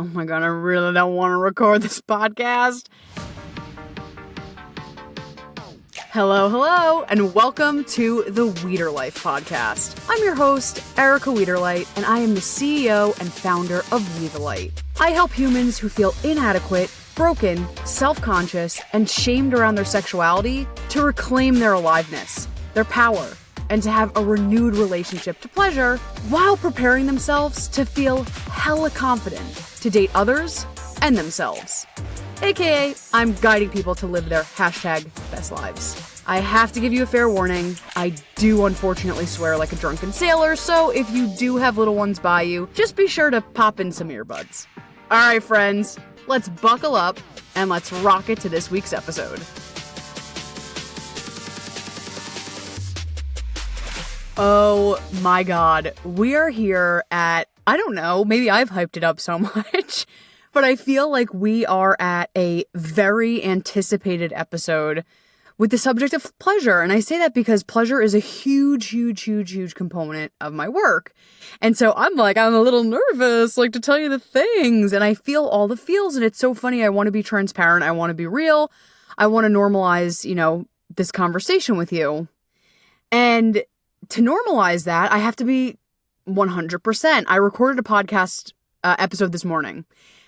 oh my God, I really don't want to record this podcast. Hello, and welcome to the Weeder Life podcast. I'm your host, Erica Weederlight, and I am the CEO and founder of We the Light. I help humans who feel inadequate, broken, self-conscious, and shamed around their sexuality to reclaim their aliveness, their power, and to have a renewed relationship to pleasure while preparing themselves to feel hella confident to date others and themselves. AKA, I'm guiding people to live their #best lives. I have to give you a fair warning. I do unfortunately swear like a drunken sailor, so if you do have little ones by you, just be sure to pop in some earbuds. All right, friends, let's buckle up and let's rock it to this week's episode. Oh my God, we are here at, I don't know, maybe I've hyped it up so much, but I feel like we are at a very anticipated episode with the subject of pleasure. And I say that because pleasure is a huge component of my work. And so I'm a little nervous, to tell you the things, and I feel all the feels, and it's so funny. I want to be transparent. I want to be real. I want to normalize, this conversation with you. And to normalize that, I have to be 100%. I recorded a podcast episode this morning,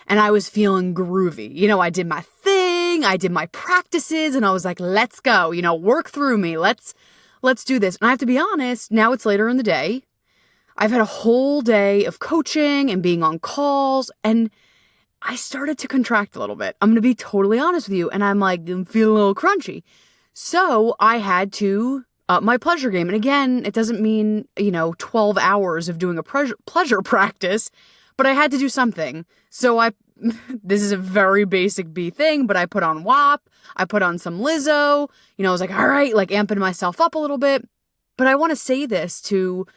and I was feeling groovy. I did my thing, I did my practices, and I was like, let's go, work through me. Let's do this. And I have to be honest, now it's later in the day. I've had a whole day of coaching and being on calls, and I started to contract a little bit. I'm going to be totally honest with you. And I'm feeling a little crunchy. So I had to up my pleasure game. And again, it doesn't mean, 12 hours of doing a pleasure practice, but I had to do something. So this is a very basic B thing, but I put on WAP, I put on some Lizzo, I was like, all right, amping myself up a little bit. But I want to say this to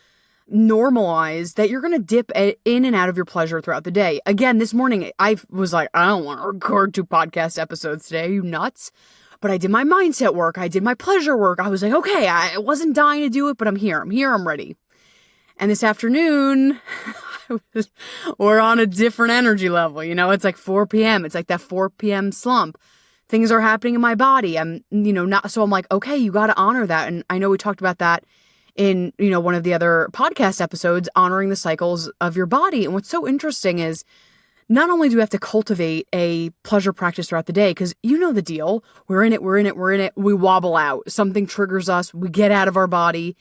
normalize that you're going to dip in and out of your pleasure throughout the day. Again, this morning, I was like, I don't want to record 2 podcast episodes today. Are you nuts? But I did my mindset work. I did my pleasure work. I was like, okay, I wasn't dying to do it, but I'm here. I'm ready. And this afternoon, we're on a different energy level. It's 4 p.m. It's that 4 p.m. slump. Things are happening in my body. I'm, not, so I'm like, okay, you got to honor that. And I know we talked about that in, one of the other podcast episodes, honoring the cycles of your body. And what's so interesting is, not only do we have to cultivate a pleasure practice throughout the day, because you know the deal. We're in it. We wobble out. Something triggers us. We get out of our body.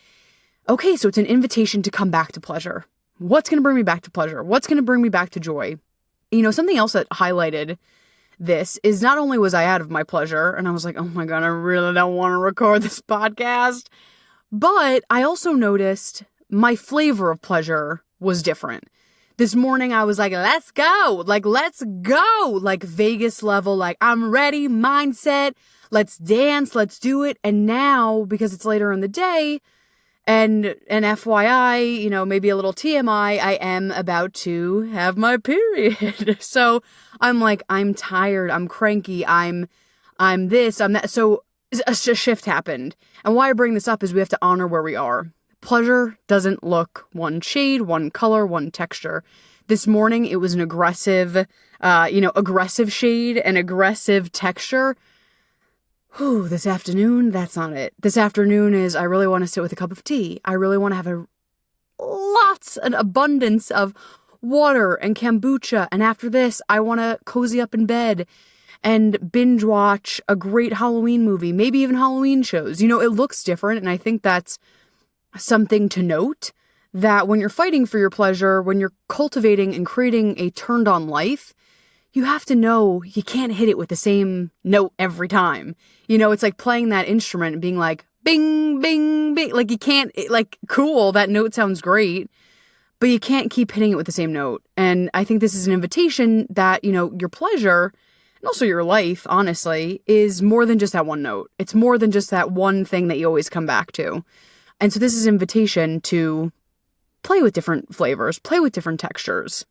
Okay, so it's an invitation to come back to pleasure. What's going to bring me back to pleasure? What's going to bring me back to joy? Something else that highlighted this is not only was I out of my pleasure, and I was like, oh my God, I really don't want to record this podcast, but I also noticed my flavor of pleasure was different. This morning, I was like, let's go, Vegas level, I'm ready, mindset, let's dance, let's do it. And now, because it's later in the day, and FYI, maybe a little TMI, I am about to have my period. So I'm tired, I'm cranky, I'm this, I'm that. So a shift happened. And why I bring this up is we have to honor where we are. Pleasure doesn't look one shade, one color, one texture. This morning, it was an aggressive shade and aggressive texture. Whew, this afternoon, that's not it. This afternoon is, I really want to sit with a cup of tea. I really want to have an abundance of water and kombucha. And after this, I want to cozy up in bed and binge watch a great Halloween movie, maybe even Halloween shows. It looks different. And I think that's something to note, that when you're fighting for your pleasure, when you're cultivating and creating a turned on life, you have to know you can't hit it with the same note every time. It's like playing that instrument and being like, bing, bing, bing. You can't, cool, that note sounds great, but you can't keep hitting it with the same note. And I think this is an invitation that, your pleasure and also your life, honestly, is more than just that one note. It's more than just that one thing that you always come back to. And so this is an invitation to play with different flavors, play with different textures.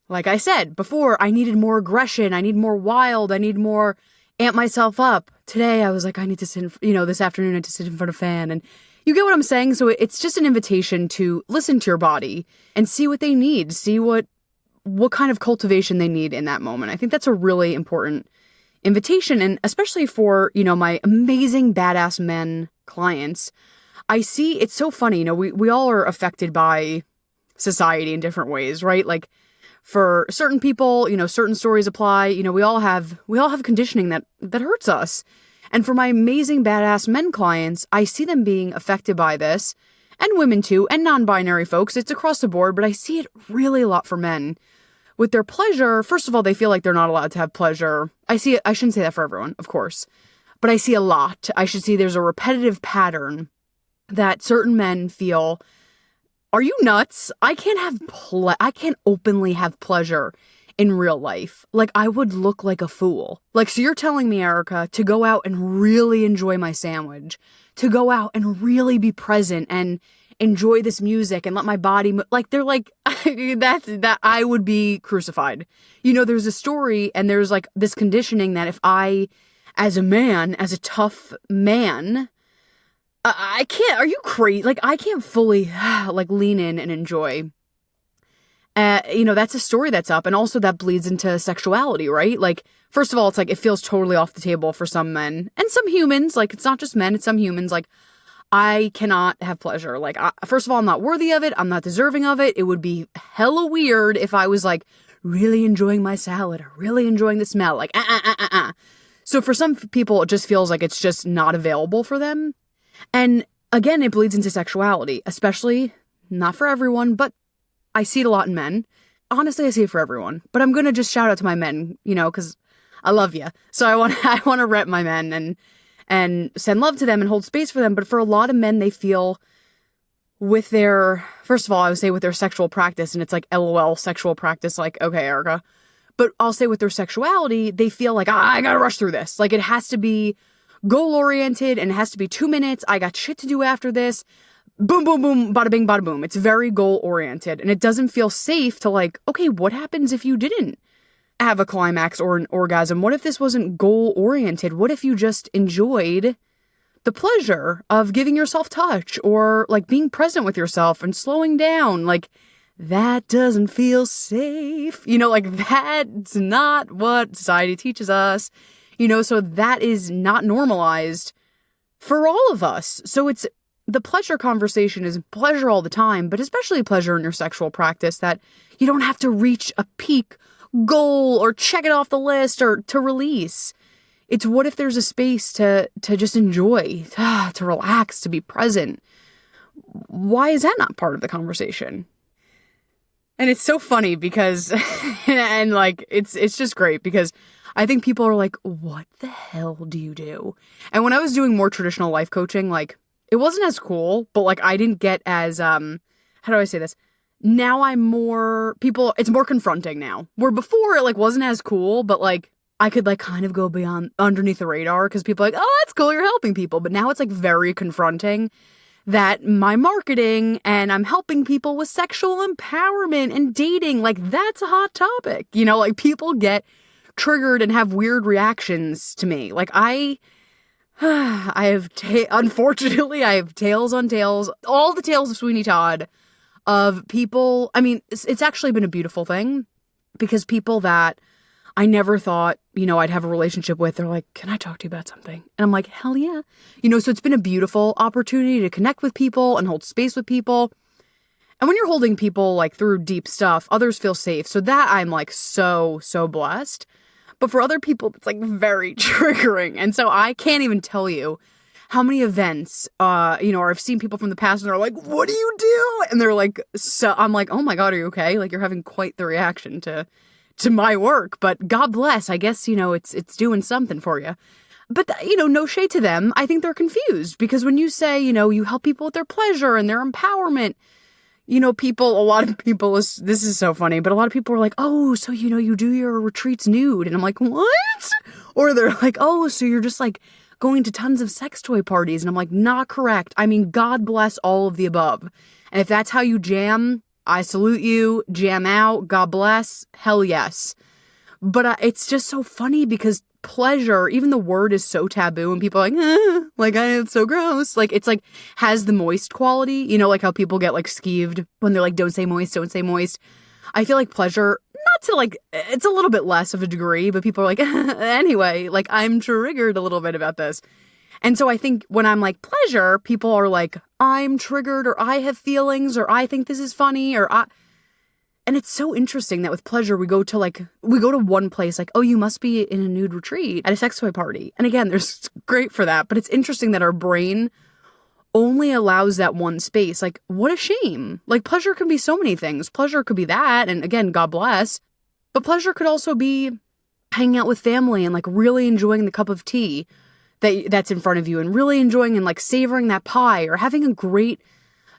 Like I said before, I needed more aggression. I need more wild. I need more amp myself up. Today, I was like, I need to sit, this afternoon, I had to sit in front of a fan. And you get what I'm saying? So it's just an invitation to listen to your body and see what they need, see what what kind of cultivation they need in that moment. I think that's a really important invitation. And especially for, my amazing badass men clients, I see it's so funny. We all are affected by society in different ways, right? Like for certain people, certain stories apply. We all have conditioning that hurts us. And for my amazing badass men clients, I see them being affected by this, and women too, and non-binary folks. It's across the board, but I see it really a lot for men. With their pleasure, first of all, they feel like they're not allowed to have pleasure. I shouldn't say that for everyone, of course, but I see a lot. I should see there's a repetitive pattern that certain men feel, are you nuts? I can't openly have pleasure in real life. Like, I would look like a fool. Like, so you're telling me, Erica, to go out and really enjoy my sandwich, to go out and really be present and enjoy this music and let my body like, they're like, that I would be crucified. There's a story and there's like this conditioning that if I, as a man, as a tough man, I can't, are you crazy? Like, I can't fully like lean in and enjoy. That's a story that's up. And also that bleeds into sexuality, right? Like, first of all, it's like, it feels totally off the table for some men and some humans. Like, it's not just men, it's some humans. Like, I cannot have pleasure. Like, first of all, I'm not worthy of it. I'm not deserving of it. It would be hella weird if I was like really enjoying my salad or really enjoying the smell. Like, So for some people, it just feels like it's just not available for them. And again, it bleeds into sexuality, especially not for everyone, but I see it a lot in men. Honestly, I see it for everyone, but I'm going to just shout out to my men, because I love you. So I want to rep my men and send love to them and hold space for them. But for a lot of men, they feel with their, first of all, I would say with their sexual practice, and it's like LOL sexual practice, like, okay, Erica. But I'll say with their sexuality, they feel like, I got to rush through this. Like, it has to be goal-oriented and it has to be 2 minutes. I got shit to do after this. Boom, boom, boom, bada bing, bada boom. It's very goal-oriented, and it doesn't feel safe to like, okay, what happens if you didn't have a climax or an orgasm? What if this wasn't goal-oriented? What if you just enjoyed the pleasure of giving yourself touch or like being present with yourself and slowing down? Like, that doesn't feel safe. Like, that's not what society teaches us, so that is not normalized for all of us. So the pleasure conversation is pleasure all the time, but especially pleasure in your sexual practice, that you don't have to reach a peak goal or check it off the list or to release. It's what if there's a space to just enjoy, to relax, to be present? Why is that not part of the conversation? And it's so funny because, and like, it's just great because I think people are like, what the hell do you do? And when I was doing more traditional life coaching, like, it wasn't as cool, but like, I didn't get as, how do I say this? Now it's more confronting now. Where before it like wasn't as cool, but like, I could like kind of go beyond underneath the radar because people are like, oh, that's cool, you're helping people. But now it's like very confronting that my marketing and I'm helping people with sexual empowerment and dating, like, that's a hot topic. Like, people get triggered and have weird reactions to me. Like, unfortunately, I have tales on tales, all the tales of Sweeney Todd of people. I mean, it's actually been a beautiful thing because people that I never thought, I'd have a relationship with, they're like, can I talk to you about something? And I'm like, hell yeah. So it's been a beautiful opportunity to connect with people and hold space with people. And when you're holding people like through deep stuff, others feel safe. So that I'm like so, so blessed. But for other people, it's like very triggering. And so I can't even tell you how many events, or I've seen people from the past and they're like, what do you do? And they're like, so I'm like, oh my God, are you okay? Like, you're having quite the reaction to my work, but God bless, I guess, it's doing something for you. But, no shade to them. I think they're confused because when you say, you help people with their pleasure and their empowerment, a lot of people, this is so funny, but a lot of people are like, oh, so, you do your retreats nude. And I'm like, what? Or they're like, oh, so you're just like going to tons of sex toy parties. And I'm like, not correct. I mean, God bless all of the above. And if that's how you jam, I salute you, jam out, God bless, hell yes. But it's just so funny because pleasure, even the word is so taboo and people are like, it's so gross. Like, it's like, has the moist quality, like how people get like skeeved when they're like, don't say moist, don't say moist. I feel like pleasure, to like, it's a little bit less of a degree, but people are like, anyway, like I'm triggered a little bit about this. And so I think when I'm like pleasure, people are like, I'm triggered, or I have feelings, or I think this is funny, and it's so interesting that with pleasure, we go to one place like, oh, you must be in a nude retreat at a sex toy party. And again, there's great for that, but it's interesting that our brain only allows that one space. Like, what a shame. Like, pleasure can be so many things. Pleasure could be that, and again, God bless. But pleasure could also be hanging out with family and like really enjoying the cup of tea that's in front of you, and really enjoying and like savoring that pie, or having a great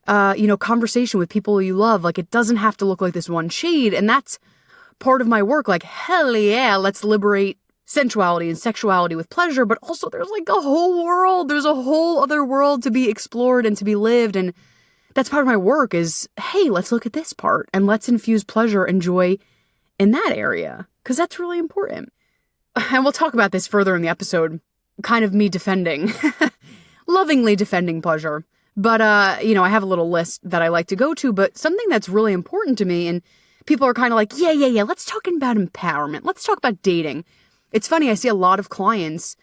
conversation with people you love. Like, it doesn't have to look like this one shade. And that's part of my work. Like, hell yeah, let's liberate sensuality and sexuality with pleasure. But also there's like a whole world. There's a whole other world to be explored and to be lived. And that's part of my work is, hey, let's look at this part and let's infuse pleasure and joy in that area, because that's really important. And we'll talk about this further in the episode, kind of me defending, lovingly defending pleasure. But, I have a little list that I like to go to, but something that's really important to me, and people are kind of like, yeah, let's talk about empowerment. Let's talk about dating. It's funny, I see a lot of clients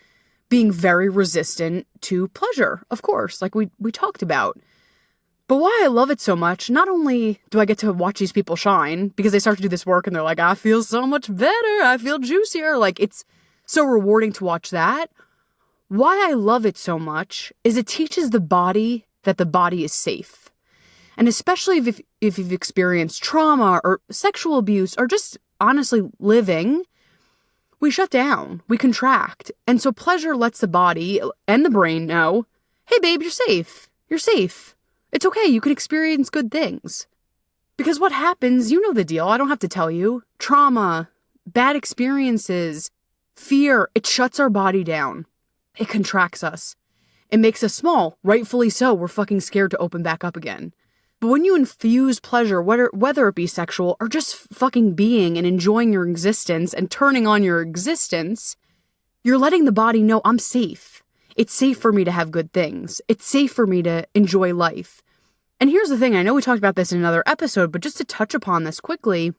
being very resistant to pleasure, of course, like we talked about. But why I love it so much, not only do I get to watch these people shine, because they start to do this work and they're like, I feel so much better, I feel juicier, like it's so rewarding to watch that. Why I love it so much is it teaches the body that the body is safe. And especially if you've experienced trauma or sexual abuse or just honestly living, we shut down, we contract. And so pleasure lets the body and the brain know, hey babe, you're safe. You're safe. It's okay, you can experience good things. Because what happens, you know the deal, I don't have to tell you. Trauma, bad experiences, fear, it shuts our body down. It contracts us. It makes us small, rightfully so. We're fucking scared to open back up again. But when you infuse pleasure, whether it be sexual or just fucking being and enjoying your existence and turning on your existence, you're letting the body know, I'm safe. It's safe for me to have good things. It's safe for me to enjoy life. And here's the thing, I know we talked about this in another episode, but just to touch upon this quickly,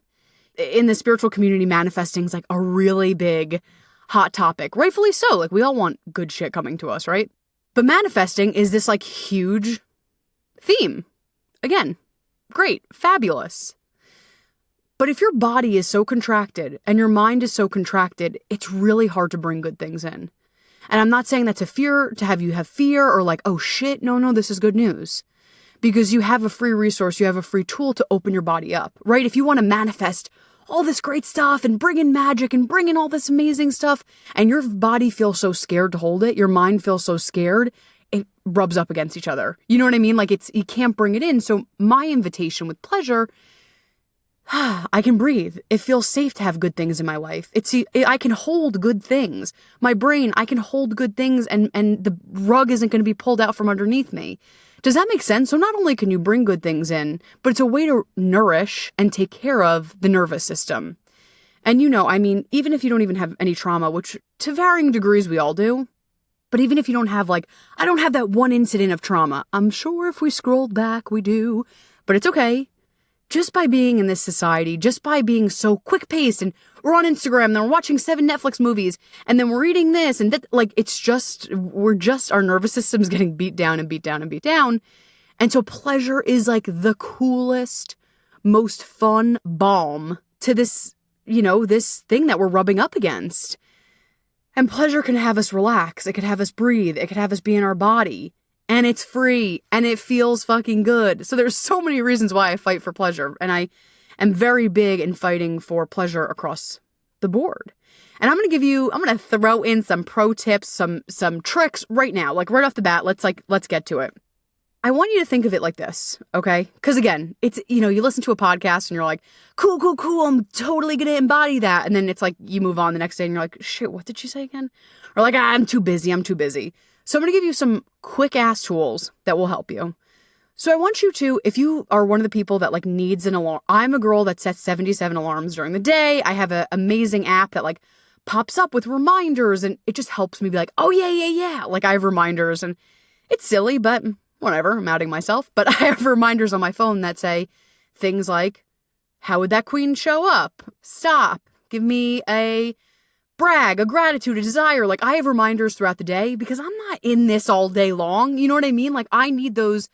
in the spiritual community, manifesting is like a really big, hot topic. Rightfully so. Like, we all want good shit coming to us, right? But manifesting is this like huge theme. Again, great, fabulous. But if your body is so contracted and your mind is so contracted, it's really hard to bring good things in. And I'm not saying that to have you have fear or like, oh shit, no, this is good news. Because you have a free resource, you have a free tool to open your body up, right? If you want to manifest all this great stuff and bring in magic and bring in all this amazing stuff, and your body feels so scared to hold it, your mind feels so scared, it rubs up against each other. You know what I mean? Like, you can't bring it in. So my invitation with pleasure, I can breathe. It feels safe to have good things in my life. I can hold good things. My brain, I can hold good things, and the rug isn't going to be pulled out from underneath me. Does that make sense? So not only can you bring good things in, but it's a way to nourish and take care of the nervous system. And even if you don't even have any trauma, which to varying degrees we all do, but even if you don't have I don't have that one incident of trauma. I'm sure if we scrolled back, we do, but it's okay. Just by being in this society, just by being so quick-paced, and we're on Instagram, and then we're watching 7 Netflix movies, and then we're eating this, and that, our nervous system's getting beat down and beat down and beat down. And so pleasure is like the coolest, most fun balm to this, this thing that we're rubbing up against. And pleasure can have us relax, it could have us breathe, it could have us be in our body. And it's free, and it feels fucking good. So there's so many reasons why I fight for pleasure, and I am very big in fighting for pleasure across the board. And I'm going to throw in some pro tips, some tricks right now, like right off the bat. Let's get to it. I want you to think of it like this, okay? Because again, it's, you listen to a podcast and you're like, cool, I'm totally going to embody that. And then it's like, you move on the next day and you're like, shit, what did she say again? Or like, I'm too busy. So I'm going to give you some quick ass tools that will help you. So I want you to, if you are one of the people that needs an alarm, I'm a girl that sets 77 alarms during the day. I have an amazing app that pops up with reminders, and it just helps me be like, oh yeah. I have reminders, and it's silly, but whatever, I'm outing myself. But I have reminders on my phone that say things like, How would that queen show up? Stop. Give me a brag, a gratitude, a desire. Like, I have reminders throughout the day because I'm not in this all day long. You know what I mean? Like, I need those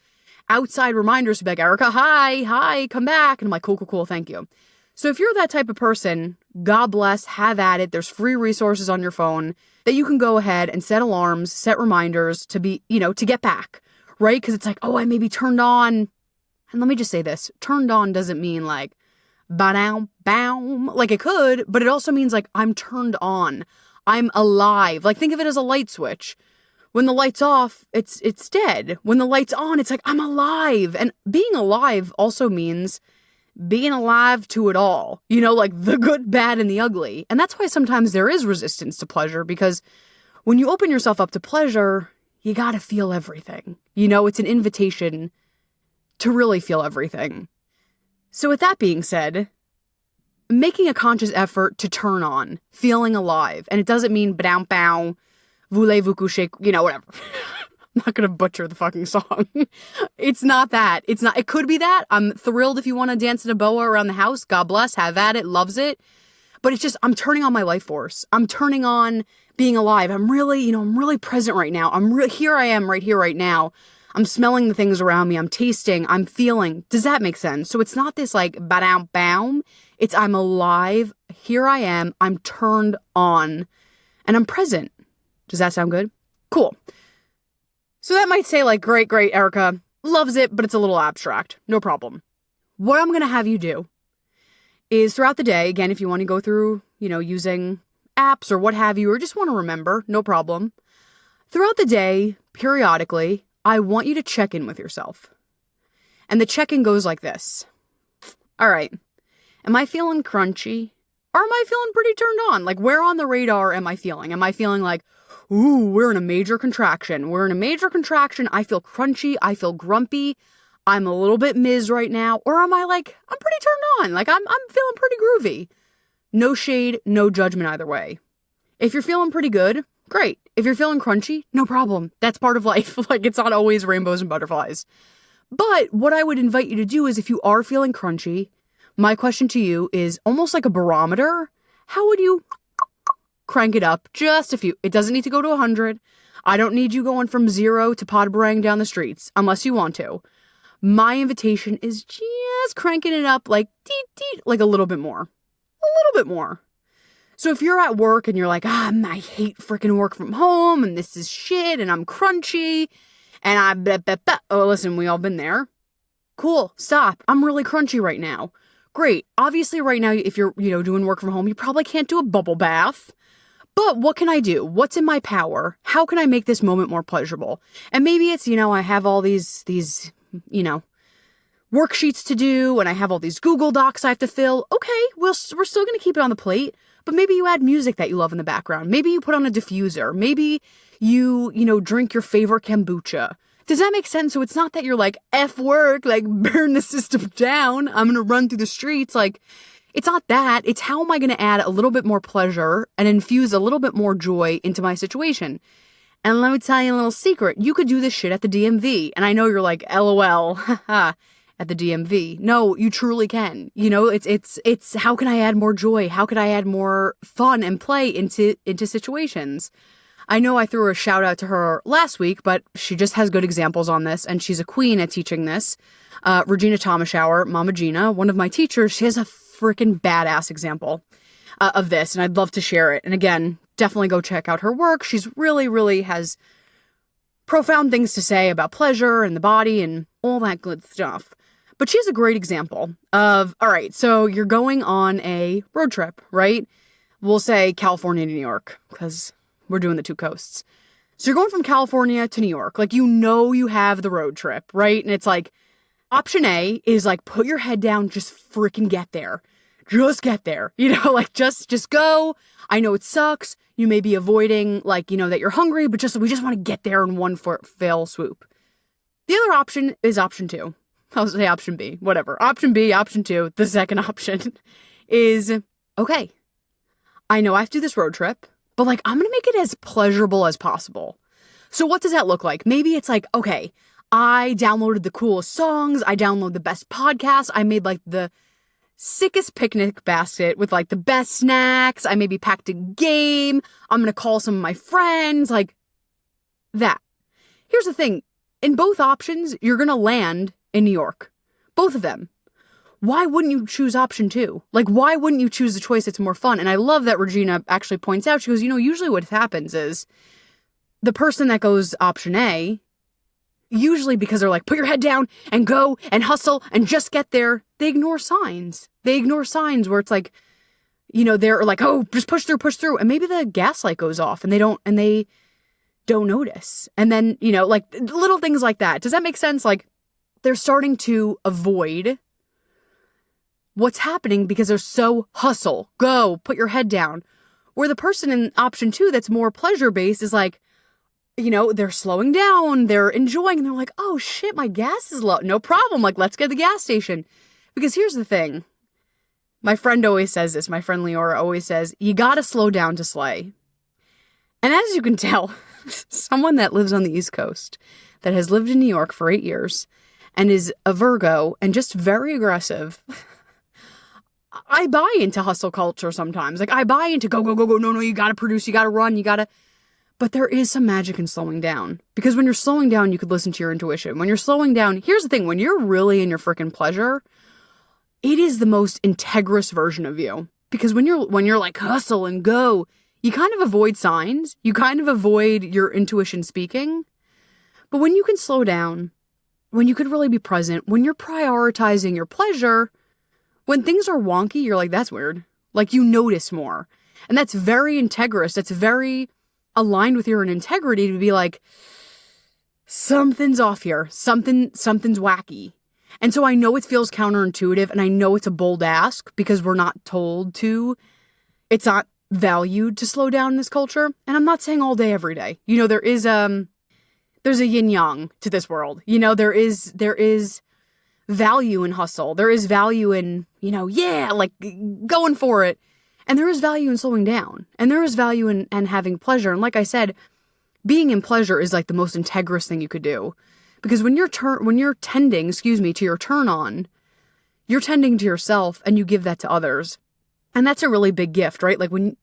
outside reminders to be like, Erica, hi, come back. And I'm like, cool, thank you. So if you're that type of person, God bless, have at it. There's free resources on your phone that you can go ahead and set alarms, set reminders to be, to get back, right? Because it's like, oh, I may be turned on. And let me just say this, turned on doesn't mean like, ba-dow, bow, like it could, but it also means like I'm turned on. I'm alive. Like, think of it as a light switch. When the light's off, it's dead. When the light's on, it's like I'm alive. And being alive also means being alive to it all, like the good, bad, and the ugly. And that's why sometimes there is resistance to pleasure, because when you open yourself up to pleasure, you gotta feel everything. It's an invitation to really feel everything. So with that being said, making a conscious effort to turn on, feeling alive, and it doesn't mean ba-dow, bow, voulez-vous coucher, whatever. I'm not going to butcher the fucking song. It's not that. It could be that. I'm thrilled if you want to dance in a boa around the house. God bless. Have at it. Loves it. But it's just, I'm turning on my life force. I'm turning on being alive. I'm really present right now. Here I am right here, right now. I'm smelling the things around me. I'm tasting. I'm feeling. Does that make sense? So it's not this like ba-dow, bow. It's I'm alive. Here I am. I'm turned on. And I'm present. Does that sound good? Cool. So that might say like, great, Erica loves it, but it's a little abstract. No problem. What I'm going to have you do is throughout the day, again, if you want to go through, using apps or what have you, or just want to remember, no problem. Throughout the day, periodically, I want you to check in with yourself. And the check-in goes like this. All right. Am I feeling crunchy? Or am I feeling pretty turned on? Like, where on the radar am I feeling? Am I feeling like, ooh, we're in a major contraction. I feel crunchy. I feel grumpy. I'm a little bit Ms. right now. Or am I like, I'm pretty turned on. Like, I'm feeling pretty groovy. No shade, no judgment either way. If you're feeling pretty good, great. If you're feeling crunchy, no problem. That's part of life. Like, it's not always rainbows and butterflies. But what I would invite you to do is if you are feeling crunchy, my question to you is almost like a barometer. How would you crank it up just a few? It doesn't need to go to 100. I don't need you going from 0 to pot brang down the streets unless you want to. My invitation is just cranking it up like deet, like a little bit more. A little bit more. So if you're at work and you're like, I hate freaking work from home and this is shit and I'm crunchy and oh, listen, we all been there. Cool, stop. I'm really crunchy right now. Great. Obviously right now, if you're, doing work from home, you probably can't do a bubble bath. But what can I do? What's in my power? How can I make this moment more pleasurable? And maybe it's, I have all these, worksheets to do and I have all these Google Docs I have to fill. Okay, we're still going to keep it on the plate. But maybe you add music that you love in the background. Maybe you put on a diffuser. Maybe you, drink your favorite kombucha. Does that make sense? So it's not that you're like, F work, like burn the system down. I'm going to run through the streets. Like, it's not that. It's how am I going to add a little bit more pleasure and infuse a little bit more joy into my situation? And let me tell you a little secret. You could do this shit at the DMV. And I know you're like, LOL, haha. At the DMV. No, you truly can. It's how can I add more joy? How could I add more fun and play into situations? I know I threw a shout out to her last week, but she just has good examples on this, and she's a queen at teaching this. Regina Thomashower, Mama Gina, one of my teachers, she has a freaking badass example of this, and I'd love to share it. And again, definitely go check out her work. She's really has profound things to say about pleasure and the body and all that good stuff. But she has a great example of, all right, so you're going on a road trip, right? We'll say California to New York, because we're doing the two coasts. So you're going from California to New York. Like, you have the road trip, right? And it's like, option A is like, put your head down, just freaking get there. Just get there. Like, just go. I know it sucks. You may be avoiding, like, that you're hungry, but we just want to get there in one fell swoop. The other option is option 2. I'll say option B, whatever. Option B, option 2, the second option is, okay, I know I have to do this road trip, but like, I'm going to make it as pleasurable as possible. So what does that look like? Maybe it's like, okay, I downloaded the coolest songs. I downloaded the best podcasts. I made like the sickest picnic basket with like the best snacks. I maybe packed a game. I'm going to call some of my friends, like that. Here's the thing. In both options, you're going to land in New York. Both of them. Why wouldn't you choose option 2? Like, why wouldn't you choose the choice that's more fun? And I love that Regina actually points out, she goes, usually what happens is the person that goes option A, usually because they're like, put your head down and go and hustle and just get there, they ignore signs. They ignore signs where it's like, they're like, oh, just push through. And maybe the gas light goes off and they don't notice. And then, like little things like that. Does that make sense? Like they're starting to avoid what's happening because they're so hustle, go, put your head down. Where the person in option 2 that's more pleasure-based is like, they're slowing down, they're enjoying, and they're like, oh shit, my gas is low. No problem. Like, let's get to the gas station. Because here's the thing. My friend always says this. My friend Leora always says, you gotta slow down to slay. And as you can tell, someone that lives on the East Coast, that has lived in New York for 8 years, and is a Virgo, and just very aggressive, I buy into hustle culture sometimes. Like, I buy into go. No, you gotta produce, you gotta run, But there is some magic in slowing down. Because when you're slowing down, you could listen to your intuition. When you're slowing down, here's the thing. When you're really in your freaking pleasure, it is the most integrous version of you. Because when you're like hustle and go, you kind of avoid signs. You kind of avoid your intuition speaking. But when you can slow down, when you could really be present, when you're prioritizing your pleasure, when things are wonky, you're like, that's weird. Like, you notice more. And that's very integrous. That's very aligned with your integrity to be like, something's off here. Something's wacky. And so I know it feels counterintuitive, and I know it's a bold ask because we're not told to. It's not valued to slow down in this culture. And I'm not saying all day, every day. There's a yin yang to this world. There is value in hustle. There is value in, like going for it. And there is value in slowing down. And there is value in having pleasure. And like I said, being in pleasure is like the most integrous thing you could do. Because when you're tending to your turn on, you're tending to yourself and you give that to others. And that's a really big gift, right? Like, when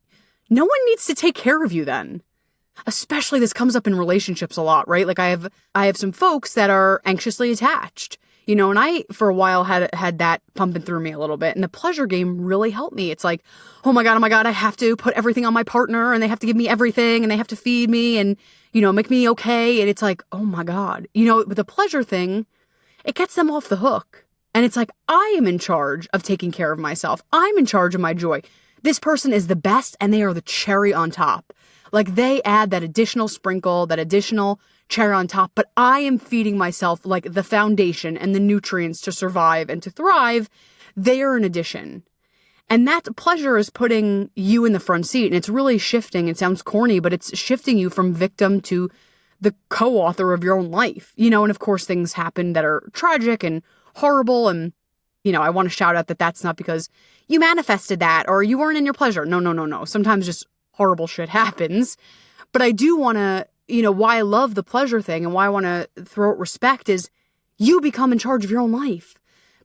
no one needs to take care of you then. Especially this comes up in relationships a lot, right? Like, I have some folks that are anxiously attached. And I, for a while, had that pumping through me a little bit. And the pleasure game really helped me. It's like, oh my God, I have to put everything on my partner, and they have to give me everything, and they have to feed me and, make me okay. And it's like, oh my God. With the pleasure thing, it gets them off the hook. And it's like, I am in charge of taking care of myself. I'm in charge of my joy. This person is the best, and they are the cherry on top. Like, they add that additional sprinkle, that additional cherry on top, but I am feeding myself like the foundation and the nutrients to survive and to thrive. They are an addition. And that pleasure is putting you in the front seat, and it's really shifting. It sounds corny, but it's shifting you from victim to the co-author of your own life. And of course things happen that are tragic and horrible, and I want to shout out that that's not because you manifested that or you weren't in your pleasure. No. Sometimes just horrible shit happens. But I do want to, why I love the pleasure thing and why I want to throw it respect is you become in charge of your own life.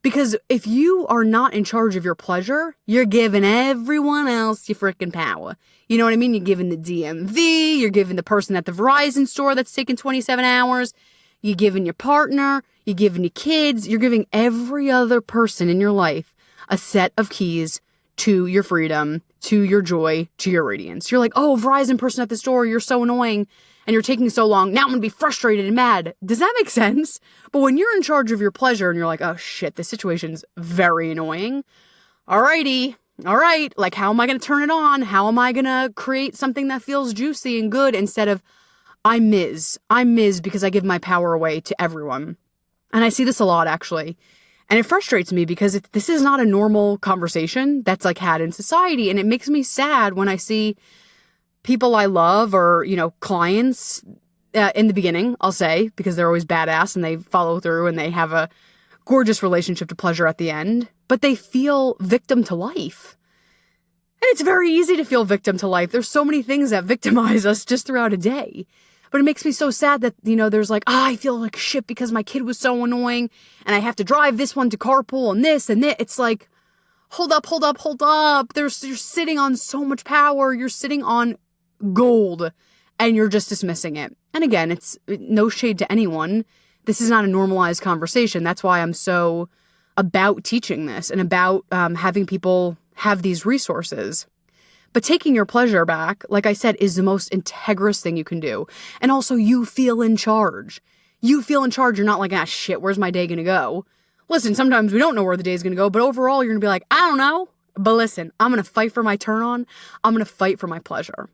Because if you are not in charge of your pleasure, you're giving everyone else your freaking power. You know what I mean? You're giving the DMV, you're giving the person at the Verizon store that's taking 27 hours, you're giving your partner, you're giving your kids, you're giving every other person in your life a set of keys to your freedom, to your joy, to your radiance. You're like, oh, Verizon person at the store, you're so annoying and you're taking so long. Now I'm going to be frustrated and mad. Does that make sense? But when you're in charge of your pleasure and you're like, oh shit, this situation's very annoying. Alrighty. All right. Like, how am I going to turn it on? How am I going to create something that feels juicy and good instead of I'm Ms. because I give my power away to everyone. And I see this a lot, actually. And it frustrates me because this is not a normal conversation that's like had in society. And it makes me sad when I see people I love or, clients in the beginning, I'll say, because they're always badass and they follow through and they have a gorgeous relationship to pleasure at the end, but they feel victim to life. And it's very easy to feel victim to life. There's so many things that victimize us just throughout a day. But it makes me so sad that, there's like, I feel like shit because my kid was so annoying and I have to drive this one to carpool and this and that. It's like, hold up, hold up, hold up. You're sitting on so much power. You're sitting on gold and you're just dismissing it. And again, it's no shade to anyone. This is not a normalized conversation. That's why I'm so about teaching this and about having people have these resources. But taking your pleasure back, like I said, is the most integrous thing you can do. And also, you feel in charge. You feel in charge. You're not like, shit, where's my day going to go? Listen, sometimes we don't know where the day's going to go, but overall, you're going to be like, I don't know. But listen, I'm going to fight for my turn on. I'm going to fight for my pleasure.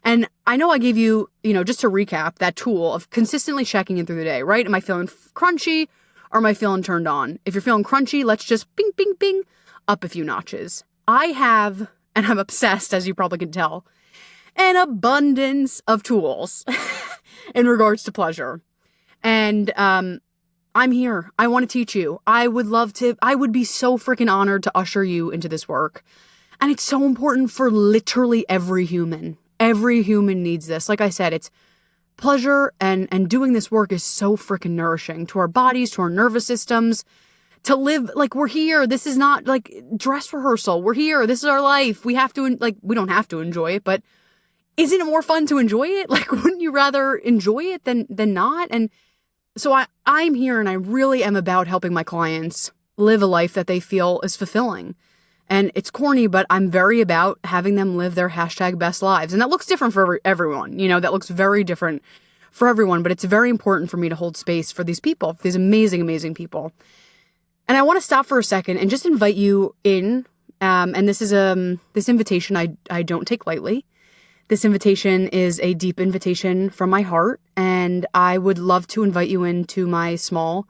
And I know I gave you, just to recap, that tool of consistently checking in through the day, right? Am I feeling crunchy or am I feeling turned on? If you're feeling crunchy, let's just bing, bing, bing, up a few notches. I have, and I'm obsessed, as you probably can tell, an abundance of tools in regards to pleasure. And I'm here. I want to teach you. I would be so freaking honored to usher you into this work. And it's so important for literally every human. Every human needs this. Like I said, it's pleasure and doing this work is so freaking nourishing to our bodies, to our nervous systems, to live like we're here. This is not like dress rehearsal. We're here. This is our life. We don't have to enjoy it, but isn't it more fun to enjoy it? Like, wouldn't you rather enjoy it than not? And so I'm here and I really am about helping my clients live a life that they feel is fulfilling. And it's corny, but I'm very about having them live their #best lives. And that looks different for everyone. That looks very different for everyone. But it's very important for me to hold space for these people, these amazing, amazing people. And I want to stop for a second and just invite you in. And this is this invitation I don't take lightly. This invitation is a deep invitation from my heart. And I would love to invite you into my small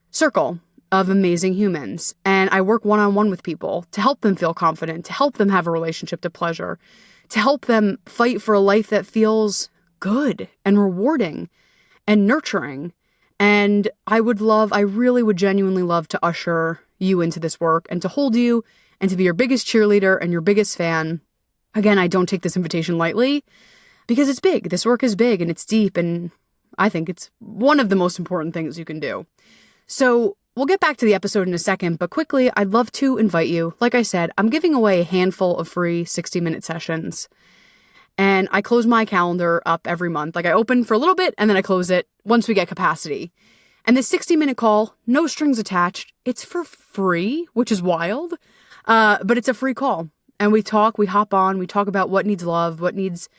circle of amazing humans. And I work one-on-one with people to help them feel confident, to help them have a relationship to pleasure, to help them fight for a life that feels good and rewarding and nurturing. And I really would genuinely love to usher you into this work and to hold you and to be your biggest cheerleader and your biggest fan. Again, I don't take this invitation lightly because it's big. This work is big and it's deep. And I think it's one of the most important things you can do. So we'll get back to the episode in a second, but quickly, I'd love to invite you. Like I said, I'm giving away a handful of free 60-minute sessions. And I close my calendar up every month. Like I open for a little bit and then I close it once we get capacity. And this 60-minute call, no strings attached. It's for free, which is wild. But it's a free call. And we talk, we hop on, we talk about what needs love, what needs,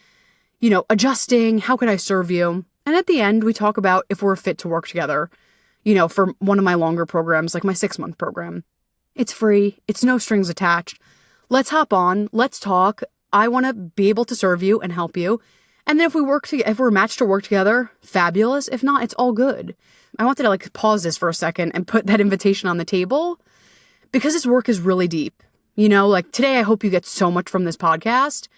adjusting, how can I serve you? And at the end, we talk about if we're fit to work together. For one of my longer programs, like my 6-month program. It's free. It's no strings attached. Let's hop on. Let's talk. I want to be able to serve you and help you. And then if we're matched to work together, fabulous. If not, it's all good. I wanted to pause this for a second and put that invitation on the table because this work is really deep. Today, I hope you get so much from this podcast,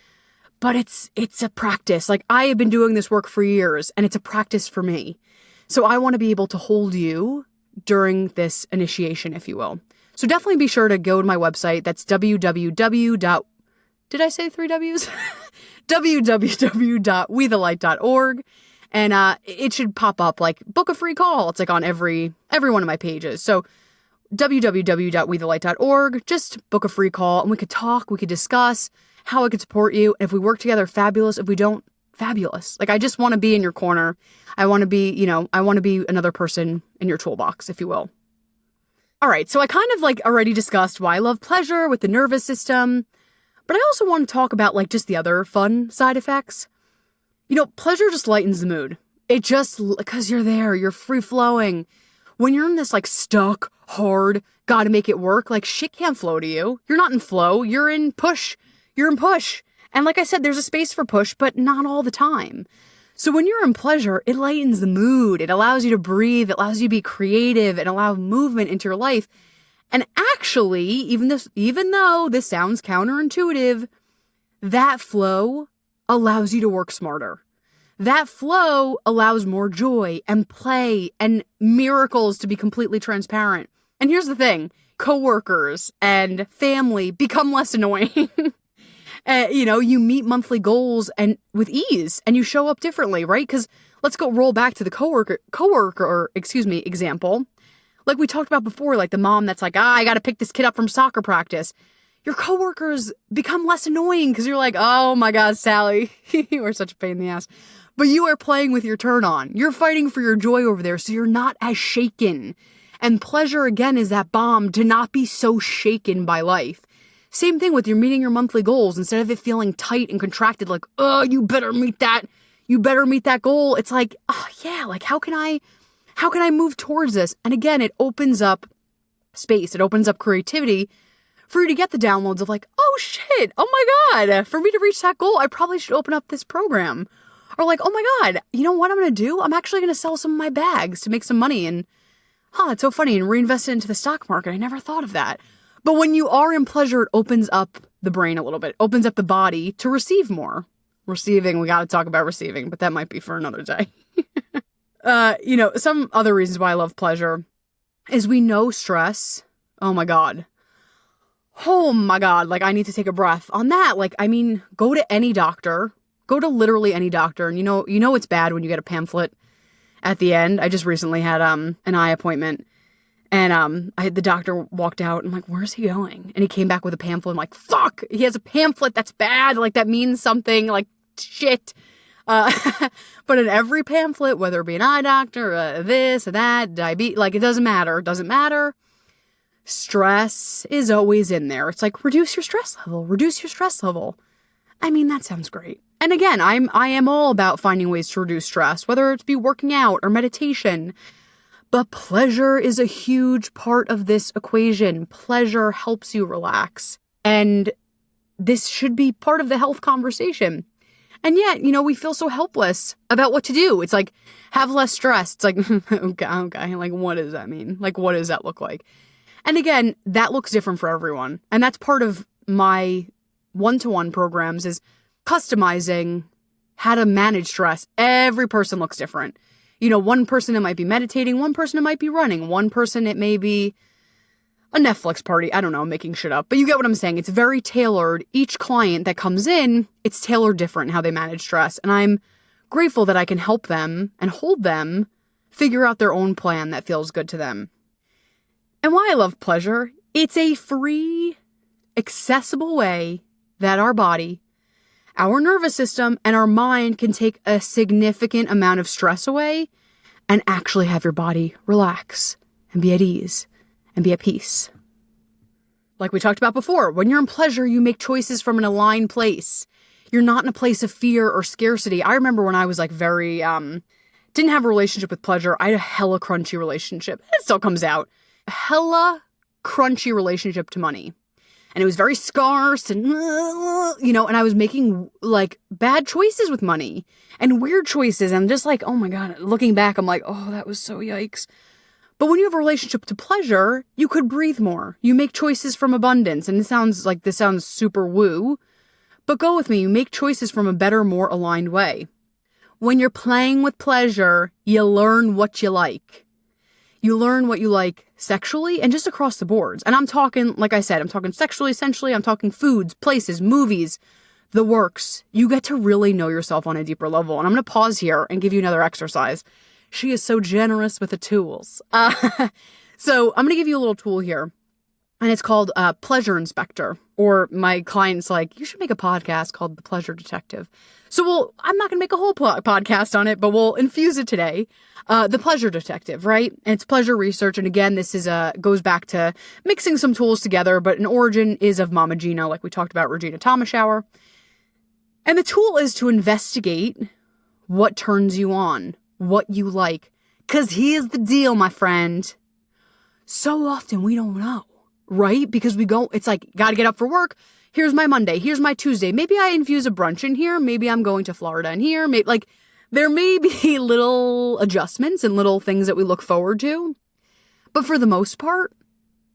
but it's a practice. I have been doing this work for years and it's a practice for me. So I want to be able to hold you during this initiation, if you will. So definitely be sure to go to my website. That's Did I say 3 W's? www.wethelight.org. And it should pop up book a free call. It's on every one of my pages. So www.wethelight.org. Just book a free call and we could talk. We could discuss how I could support you. And if we work together, fabulous. If we don't, fabulous. I just want to be in your corner. I want to be, another person in your toolbox, if you will. All right. So I kind of already discussed why I love pleasure with the nervous system, but I also want to talk about just the other fun side effects. Pleasure just lightens the mood. It just, because you're there, you're free flowing. When you're in this stuck, hard, gotta make it work, shit can't flow to you. You're not in flow. You're in push. And like I said, there's a space for push, but not all the time. So when you're in pleasure, it lightens the mood. It allows you to breathe. It allows you to be creative and allow movement into your life. And actually, even though this sounds counterintuitive, that flow allows you to work smarter. That flow allows more joy and play and miracles, to be completely transparent. And here's the thing, coworkers and family become less annoying. You meet monthly goals and with ease and you show up differently, right? Because let's roll back to the coworker example. Like we talked about before, like the mom that's like, I got to pick this kid up from soccer practice. Your coworkers become less annoying because you're like, oh my God, Sally, you are such a pain in the ass. But you are playing with your turn on. You're fighting for your joy over there, so you're not as shaken. And pleasure, again, is that balm to not be so shaken by life. Same thing with you're meeting your monthly goals. Instead of it feeling tight and contracted, like, oh, you better meet that. You better meet that goal. It's like, oh yeah, like how can I move towards this? And again, it opens up space. It opens up creativity for you to get the downloads of like, oh shit, oh my God, for me to reach that goal, I probably should open up this program. Or like, oh my God, you know what I'm going to do? I'm actually going to sell some of my bags to make some money and, it's so funny, and reinvest it into the stock market. I never thought of that. But when you are in pleasure, it opens up the brain a little bit, opens up the body to receive more. Receiving, we got to talk about receiving, but that might be for another day. Some other reasons why I love pleasure is we know stress. Oh my God. Like I need to take a breath on that. Like, I mean, go to any doctor, go to literally any doctor. And you know, it's bad when you get a pamphlet at the end. I just recently had, an eye appointment and, the doctor walked out and I'm like, where's he going? And he came back with a pamphlet. I'm like, fuck, he has a pamphlet. That's bad. Like that means something, like shit. But in every pamphlet, whether it be an eye doctor, this or that, diabetes, like it doesn't matter. It doesn't matter. Stress is always in there. It's like, reduce your stress level. I mean, that sounds great. And again, I am all about finding ways to reduce stress, whether it be working out or meditation. But pleasure is a huge part of this equation. Pleasure helps you relax. And this should be part of the health conversation. And yet, we feel so helpless about what to do. It's like, have less stress. It's like, okay. Like, what does that mean? Like, what does that look like? And again, that looks different for everyone. And that's part of my one-to-one programs is customizing how to manage stress. Every person looks different. One person it might be meditating, one person it might be running, one person it may be a Netflix party. I don't know, I'm making shit up. But you get what I'm saying. It's very tailored. Each client that comes in, it's tailored different how they manage stress. And I'm grateful that I can help them and hold them figure out their own plan that feels good to them. And why I love pleasure, it's a free, accessible way that our body, our nervous system, and our mind can take a significant amount of stress away and actually have your body relax and be at ease and be at peace. Like we talked about before, when you're in pleasure, you make choices from an aligned place. You're not in a place of fear or scarcity. I remember when I was like very, didn't have a relationship with pleasure. I had a hella crunchy relationship. It still comes out. A hella crunchy relationship to money. And it was very scarce and, and I was making like bad choices with money and weird choices. And just like, oh my God, looking back, I'm like, oh, that was so yikes. But when you have a relationship to pleasure, you could breathe more. You make choices from abundance. And this sounds super woo, but go with me. You make choices from a better, more aligned way. When you're playing with pleasure, you learn what you like. You learn what you like sexually and just across the boards. And I'm talking, like I said, I'm talking sexually, essentially. I'm talking foods, places, movies, the works. You get to really know yourself on a deeper level. And I'm going to pause here and give you another exercise. She is so generous with the tools. So I'm going to give you a little tool here. And it's called Pleasure Inspector. Or my client's like, you should make a podcast called The Pleasure Detective. So I'm not going to make a whole podcast on it, but we'll infuse it today. The Pleasure Detective, right? And it's pleasure research. And again, this is goes back to mixing some tools together, but an origin is of Mama Gina, like we talked about Regina Thomashower. And the tool is to investigate what turns you on, what you like. Because here's the deal, my friend. So often we don't know. Right? Because it's like, got to get up for work. Here's my Monday. Here's my Tuesday. Maybe I infuse a brunch in here. Maybe I'm going to Florida in here. There may be little adjustments and little things that we look forward to. But for the most part,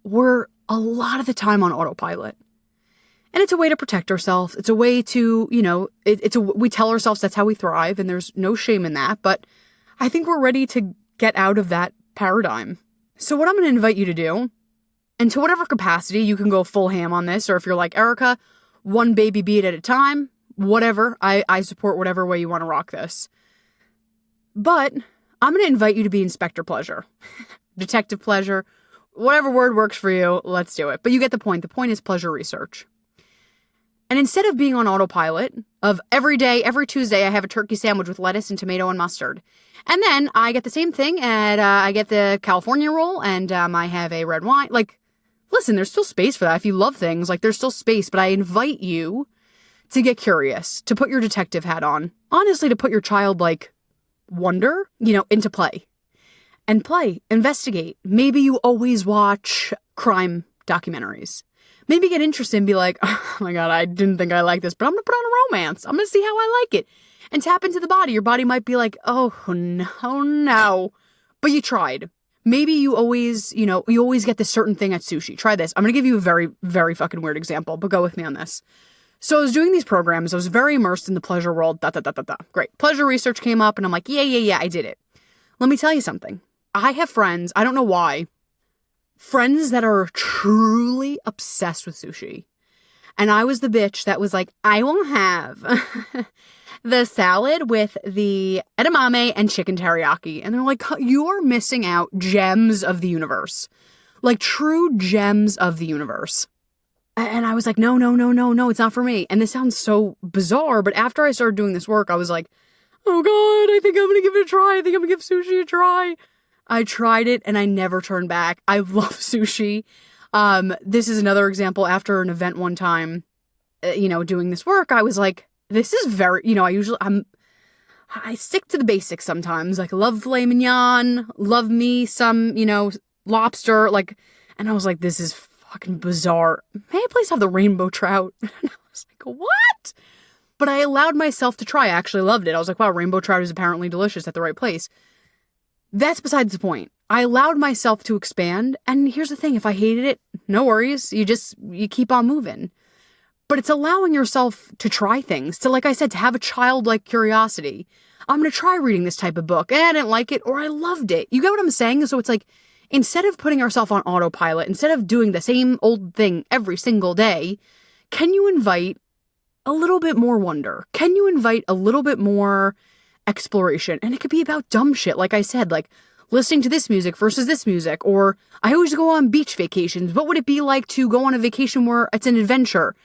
we're a lot of the time on autopilot. And it's a way to protect ourselves. It's a way to, we tell ourselves that's how we thrive. And there's no shame in that. But I think we're ready to get out of that paradigm. So what I'm going to invite you to do, and to whatever capacity, you can go full ham on this, or if you're like Erica, one baby beat at a time, whatever. I support whatever way you want to rock this. But I'm going to invite you to be Inspector Pleasure. detective pleasure, whatever word works for you, let's do it. But you get the point. The point is pleasure research. And instead of being on autopilot of every day, every Tuesday, I have a turkey sandwich with lettuce and tomato and mustard. And then I get the same thing, and I get the California roll, and I have a red wine. Like, listen, there's still space for that. If you love things, like, there's still space. But I invite you to get curious, to put your detective hat on. Honestly, to put your childlike wonder, into play. And play, investigate. Maybe you always watch crime documentaries. Maybe get interested and be like, oh my God, I didn't think I liked this, but I'm going to put on a romance. I'm going to see how I like it. And tap into the body. Your body might be like, oh no. But you tried. Maybe you always, you always get this certain thing at sushi. Try this. I'm going to give you a very, very fucking weird example, but go with me on this. So I was doing these programs. I was very immersed in the pleasure world. Great. Pleasure research came up and I'm like, yeah, I did it. Let me tell you something. I have friends, I don't know why, friends that are truly obsessed with sushi. And I was the bitch that was like, I will have the salad with the edamame and chicken teriyaki. And they're like, you are missing out gems of the universe. Like true gems of the universe. And I was like, no, it's not for me. And this sounds so bizarre, but after I started doing this work, I was like, oh God, I think I'm going to give it a try. I think I'm going to give sushi a try. I tried it and I never turned back. I love sushi. This is another example. After an event one time, doing this work, I was like, this is very, I stick to the basics sometimes. Like, love filet mignon, love me some, lobster. Like, and I was like, this is fucking bizarre. May I please have the rainbow trout? And I was like, what? But I allowed myself to try. I actually loved it. I was like, wow, rainbow trout is apparently delicious at the right place. That's besides the point. I allowed myself to expand. And here's the thing. If I hated it, no worries. You keep on moving. But it's allowing yourself to try things, to, like I said, to have a childlike curiosity. I'm going to try reading this type of book. And I didn't like it, or I loved it. You get what I'm saying? So it's like, instead of putting ourselves on autopilot, instead of doing the same old thing every single day, can you invite a little bit more wonder? Can you invite a little bit more exploration? And it could be about dumb shit, like I said, like listening to this music versus this music. Or I always go on beach vacations. What would it be like to go on a vacation where it's an adventure?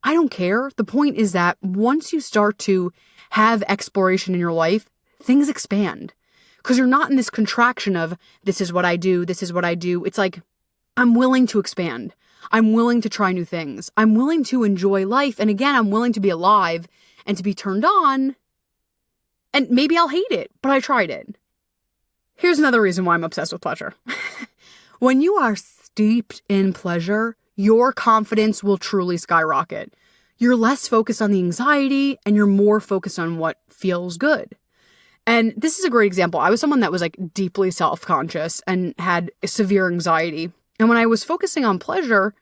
I don't care. The point is that once you start to have exploration in your life, things expand. Because you're not in this contraction of, this is what I do, this is what I do. It's like, I'm willing to expand. I'm willing to try new things. I'm willing to enjoy life. And again, I'm willing to be alive and to be turned on. And maybe I'll hate it, but I tried it. Here's another reason why I'm obsessed with pleasure. When you are steeped in pleasure, your confidence will truly skyrocket. You're less focused on the anxiety and you're more focused on what feels good. And this is a great example. I was someone that was like deeply self-conscious and had severe anxiety. And when I was focusing on pleasure,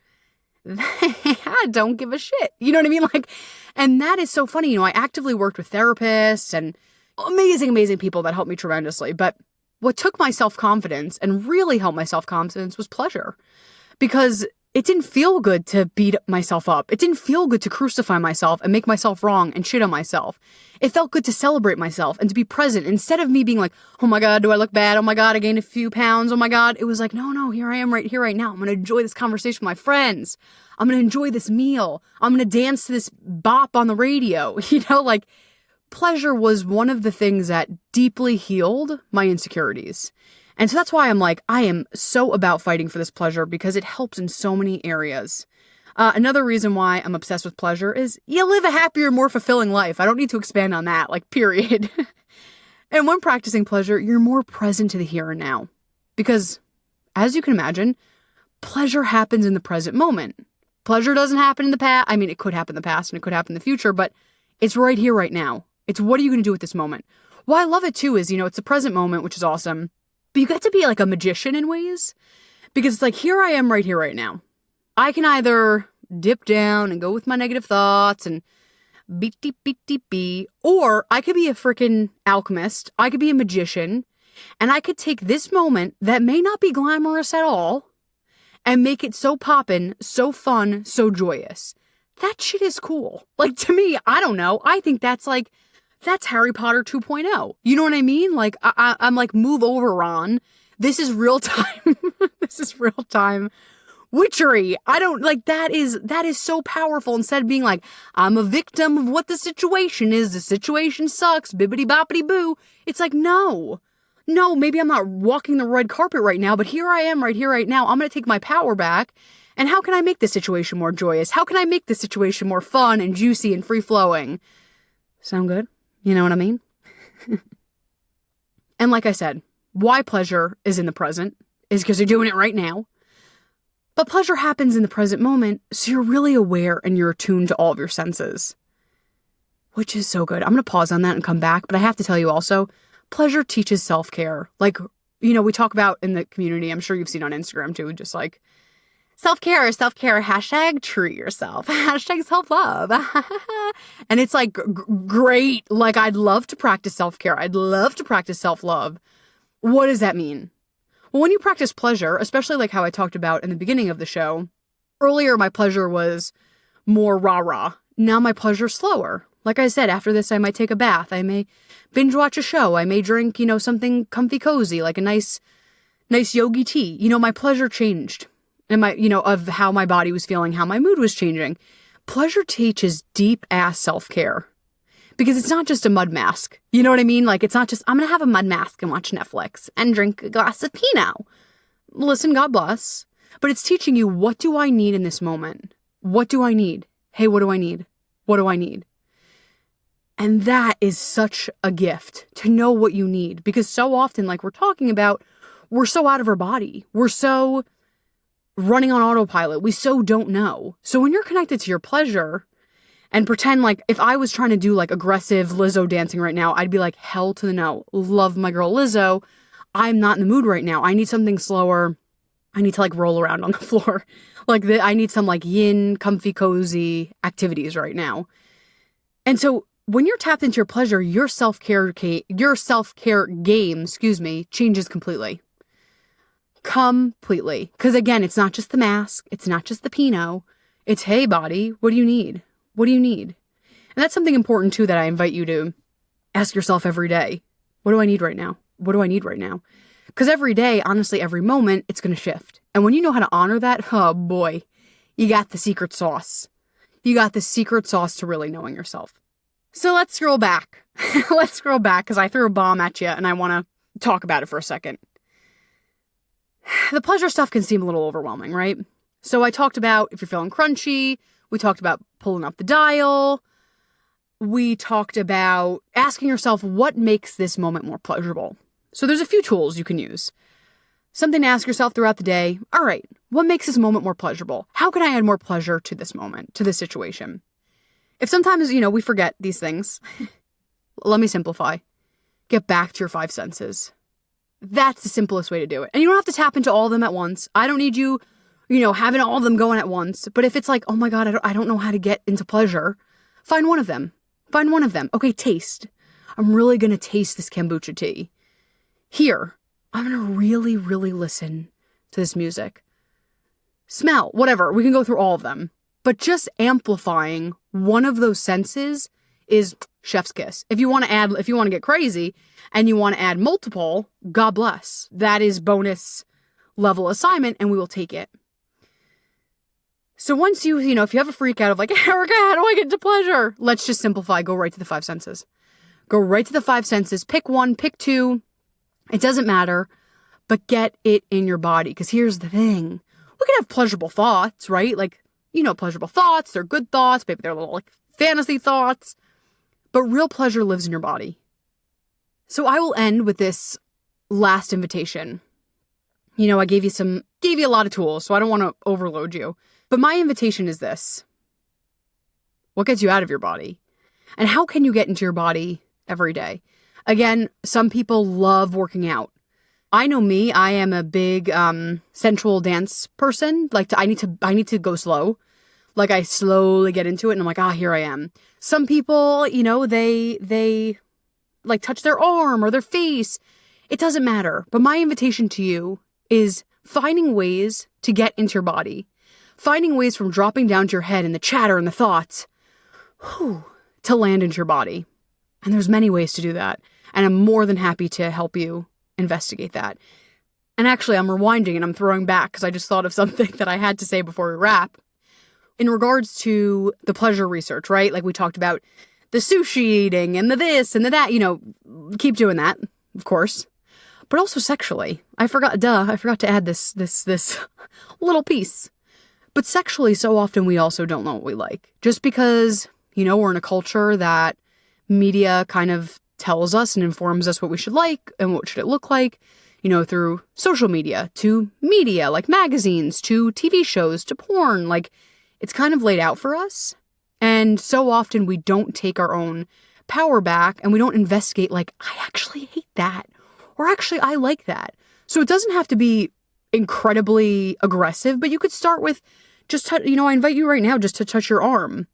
I don't give a shit. You know what I mean? Like, and that is so funny. I actively worked with therapists and amazing people that helped me tremendously. But what took my self-confidence and really helped my self-confidence was pleasure. Because it didn't feel good to beat myself up. It didn't feel good to crucify myself and make myself wrong and shit on myself. It felt good to celebrate myself and to be present instead of me being like, oh my God, do I look bad? Oh my God, I gained a few pounds. Oh my God. It was like, no, here I am right here, right now. I'm going to enjoy this conversation with my friends. I'm going to enjoy this meal. I'm going to dance to this bop on the radio. Like pleasure was one of the things that deeply healed my insecurities. And so that's why I'm like, I am so about fighting for this pleasure because it helps in so many areas. Another reason why I'm obsessed with pleasure is you live a happier, more fulfilling life. I don't need to expand on that, like, period. And when practicing pleasure, you're more present to the here and now. Because, as you can imagine, pleasure happens in the present moment. Pleasure doesn't happen in the past. I mean, it could happen in the past and it could happen in the future, but it's right here, right now. It's what are you going to do with this moment? Why I love it too is, it's the present moment, which is awesome. But you get to be like a magician in ways. Because it's like, here I am right here, right now. I can either dip down and go with my negative thoughts and beep, or I could be a freaking alchemist. I could be a magician. And I could take this moment that may not be glamorous at all and make it so poppin', so fun, so joyous. That shit is cool. Like, to me, I don't know. I think that's Harry Potter 2.0. You know what I mean? Like, I'm like, move over, Ron. This is real time. This is real time witchery. I don't like that is so powerful. Instead of being like, I'm a victim of what the situation is. The situation sucks. Bibbity boppity boo. It's like, no, maybe I'm not walking the red carpet right now, but here I am right here, right now. I'm going to take my power back. And how can I make this situation more joyous? How can I make this situation more fun and juicy and free flowing? Sound good? You know what I mean? And like I said, why pleasure is in the present is because you're doing it right now. But pleasure happens in the present moment, so you're really aware and you're attuned to all of your senses, which is so good. I'm going to pause on that and come back, but I have to tell you also, pleasure teaches self-care. Like, we talk about in the community, I'm sure you've seen on Instagram too, just like, self-care, hashtag treat yourself, hashtag self-love. And it's like, great. Like, I'd love to practice self-care. I'd love to practice self-love. What does that mean? Well, when you practice pleasure, especially like how I talked about in the beginning of the show, earlier my pleasure was more rah-rah. Now my pleasure's slower. Like I said, after this, I might take a bath. I may binge watch a show. I may drink, something comfy cozy, like a nice yogi tea. My pleasure changed. And of how my body was feeling, how my mood was changing. Pleasure teaches deep-ass self-care. Because it's not just a mud mask. You know what I mean? Like, it's not just, I'm going to have a mud mask and watch Netflix and drink a glass of Pinot. Listen, God bless. But it's teaching you, what do I need in this moment? What do I need? Hey, what do I need? What do I need? And that is such a gift, to know what you need. Because so often, like we're talking about, we're so out of our body. We're so running on autopilot. We so don't know. So when you're connected to your pleasure, and pretend like if I was trying to do like aggressive Lizzo dancing right now, I'd be like, hell to the no. Love my girl Lizzo. I'm not in the mood right now. I need something slower. I need to like roll around on the floor. I need some like yin, comfy, cozy activities right now. And so when you're tapped into your pleasure, your self-care game, changes completely. Completely. Because again, it's not just the mask. It's not just the Pinot. It's, hey, body, what do you need? What do you need? And that's something important, too, that I invite you to ask yourself every day. What do I need right now? What do I need right now? Because every day, honestly, every moment, it's going to shift. And when you know how to honor that, oh boy, you got the secret sauce. You got the secret sauce to really knowing yourself. So let's scroll back. Let's scroll back because I threw a bomb at you and I want to talk about it for a second. The pleasure stuff can seem a little overwhelming, right? So I talked about if you're feeling crunchy. We talked about pulling up the dial. We talked about asking yourself what makes this moment more pleasurable. So there's a few tools you can use. Something to ask yourself throughout the day. All right, what makes this moment more pleasurable? How can I add more pleasure to this moment, to this situation? If sometimes, we forget these things, let me simplify. Get back to your 5 senses. That's the simplest way to do it. And you don't have to tap into all of them at once. I don't need you having all of them going at once. But if it's like, oh my God, I don't know how to get into pleasure, find one of them. Find one of them. Okay, taste. I'm really going to taste this kombucha tea. Here, I'm going to really, really listen to this music. Smell, whatever. We can go through all of them. But just amplifying one of those senses is chef's kiss. If you want to get crazy and you want to add multiple, God bless. That is bonus level assignment and we will take it. So once if you have a freak out of like, Erica, how do I get to pleasure? Let's just simplify. Go right to the 5 senses. Go right to the 5 senses. Pick one, pick 2. It doesn't matter, but get it in your body. Because here's the thing. We can have pleasurable thoughts, right? Like, pleasurable thoughts. They're good thoughts. Maybe they're little like fantasy thoughts. But real pleasure lives in your body. So I will end with this last invitation. I gave you a lot of tools, so I don't want to overload you. But my invitation is this. What gets you out of your body? And how can you get into your body every day? Again, some people love working out. I know me, I am a big sensual dance person. Like I need to go slow. Like I slowly get into it and I'm like, here I am. Some people, they like touch their arm or their face. It doesn't matter. But my invitation to you is finding ways to get into your body. Finding ways from dropping down to your head and the chatter and the thoughts to land into your body. And there's many ways to do that. And I'm more than happy to help you investigate that. And actually, I'm rewinding and I'm throwing back because I just thought of something that I had to say before we wrap. In regards to the pleasure research, right? Like we talked about the sushi eating and the this and the that, keep doing that, of course. But also sexually. I forgot to add this little piece. But sexually, so often we also don't know what we like. Just because, we're in a culture that media kind of tells us and informs us what we should like and what should it look like, through social media, to media, like magazines, to TV shows, to porn. Like, it's kind of laid out for us. And so often we don't take our own power back and we don't investigate, like, I actually hate that. Or actually, I like that. So it doesn't have to be incredibly aggressive, but you could start with just, I invite you right now just to touch your arm.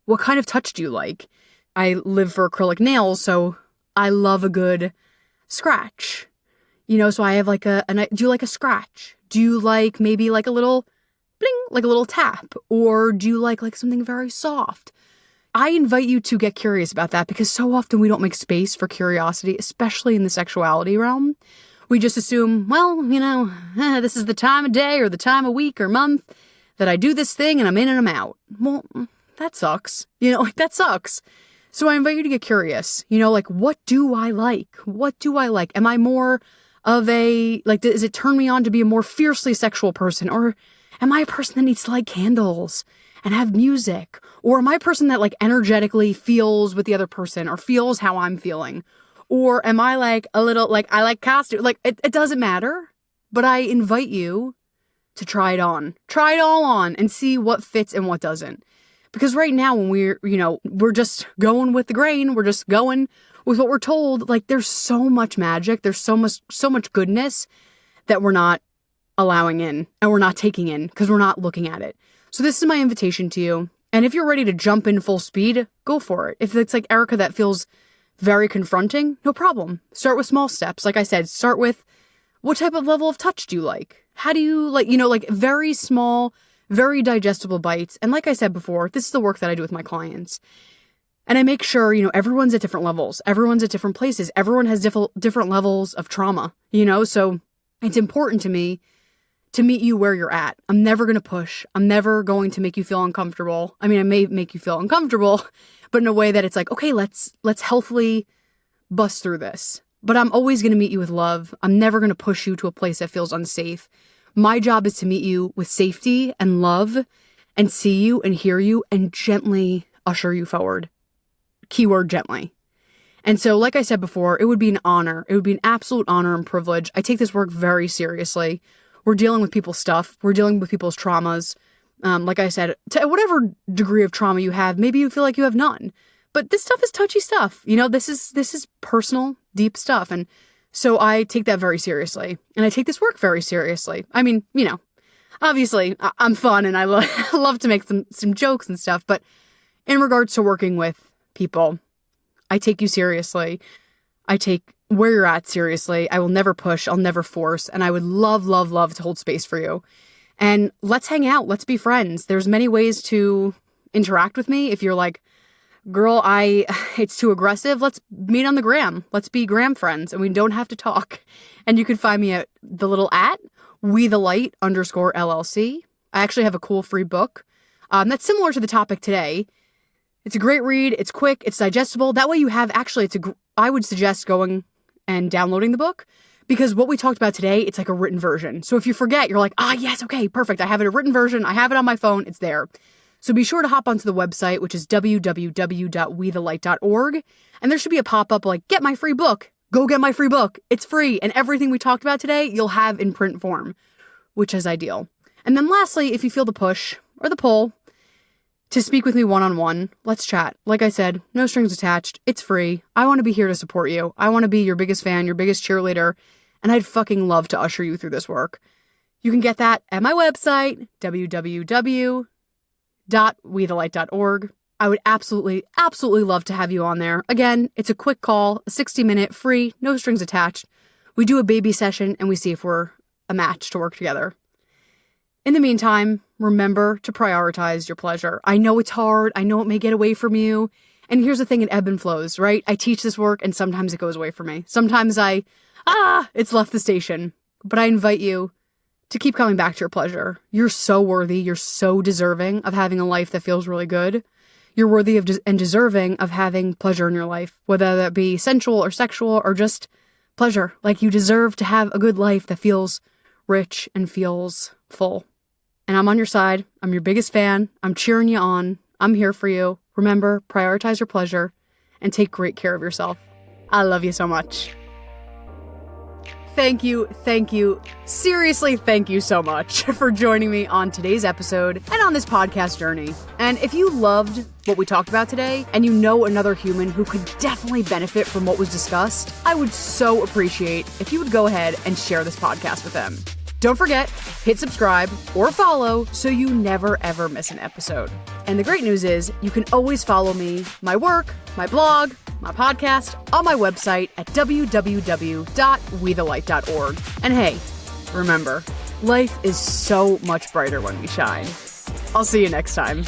What kind of touch do you like? I live for acrylic nails, so I love a good scratch. So I have do you like a scratch? Do you like maybe like a little bling, like a little tap? Or do you like something very soft? I invite you to get curious about that because so often we don't make space for curiosity, especially in the sexuality realm. We just assume, well, this is the time of day or the time of week or month that I do this thing and I'm in and I'm out. Well, that sucks. That sucks. So I invite you to get curious. What do I like? What do I like? Am I more of does it turn me on to be a more fiercely sexual person? Or am I a person that needs to light candles and have music? Or am I a person that energetically feels with the other person or feels how I'm feeling? Or am I a little, I like costume? It doesn't matter, but I invite you to try it on. Try it all on and see what fits and what doesn't. Because right now when we're just going with the grain, we're just going with what we're told, there's so much magic, there's so much goodness that we're not allowing in and we're not taking in because we're not looking at it. So this is my invitation to you. And if you're ready to jump in full speed, go for it. If it's like Erica, that feels very confronting, no problem. Start with small steps. Like I said, start with what type of level of touch do you like? How do you very small, very digestible bites. And like I said before, this is the work that I do with my clients. And I make sure, everyone's at different levels. Everyone's at different places. Everyone has different levels of trauma, so it's important to me to meet you where you're at. I'm never going to push. I'm never going to make you feel uncomfortable. I mean, I may make you feel uncomfortable, but in a way that it's okay, let's healthily bust through this. But I'm always going to meet you with love. I'm never going to push you to a place that feels unsafe. My job is to meet you with safety and love and see you and hear you and gently usher you forward. Keyword gently. And so, like I said before, it would be an honor. It would be an absolute honor and privilege. I take this work very seriously. We're dealing with people's stuff. We're dealing with people's traumas. Like I said, to whatever degree of trauma you have, maybe you feel like you have none. But this stuff is touchy stuff. This is personal, deep stuff. And so I take that very seriously. And I take this work very seriously. I mean, obviously I'm fun and I love to make some jokes and stuff. But in regards to working with people, I take you seriously. I take where you're at seriously. I will never push. I'll never force. And I would love, love, love to hold space for you. And let's hang out. Let's be friends. There's many ways to interact with me. If you're like, girl, it's too aggressive, let's meet on the gram. Let's be gram friends and we don't have to talk. And you can find me at the little @WeTheLight_LLC. I actually have a cool free book that's similar to the topic today. It's a great read. It's quick. It's digestible. That way you have I would suggest going and downloading the book because what we talked about today, it's like a written version. So if you forget, you're like, yes, okay, perfect. I have it a written version. I have it on my phone. It's there. So be sure to hop onto the website, which is www.wethelight.org. And there should be a pop-up like, get my free book. Go get my free book. It's free. And everything we talked about today, you'll have in print form, which is ideal. And then lastly, if you feel the push or the pull to speak with me one-on-one, let's chat. Like I said, no strings attached. It's free. I want to be here to support you. I want to be your biggest fan, your biggest cheerleader, and I'd fucking love to usher you through this work. You can get that at my website, www.wethelight.org. I would absolutely, absolutely love to have you on there. Again, it's a quick call, a 60-minute, free, no strings attached. We do a baby session and we see if we're a match to work together. In the meantime, remember to prioritize your pleasure. I know it's hard. I know it may get away from you. And here's the thing, it ebb and flows, right? I teach this work and sometimes it goes away from me. Sometimes it's left the station. but I invite you to keep coming back to your pleasure. You're so worthy. You're so deserving of having a life that feels really good. You're worthy of and deserving of having pleasure in your life, whether that be sensual or sexual or just pleasure. Like, you deserve to have a good life that feels rich and feels full. And I'm on your side. I'm your biggest fan. I'm cheering you on. I'm here for you. Remember, prioritize your pleasure and take great care of yourself. I love you so much. Thank you, seriously thank you so much for joining me on today's episode and on this podcast journey. And if you loved what we talked about today and you know another human who could definitely benefit from what was discussed, I would so appreciate if you would go ahead and share this podcast with them. Don't forget, hit subscribe or follow so you never ever miss an episode. And the great news is you can always follow me, my work, my blog, my podcast on my website at www.wethelight.org. And hey, remember, life is so much brighter when we shine. I'll see you next time.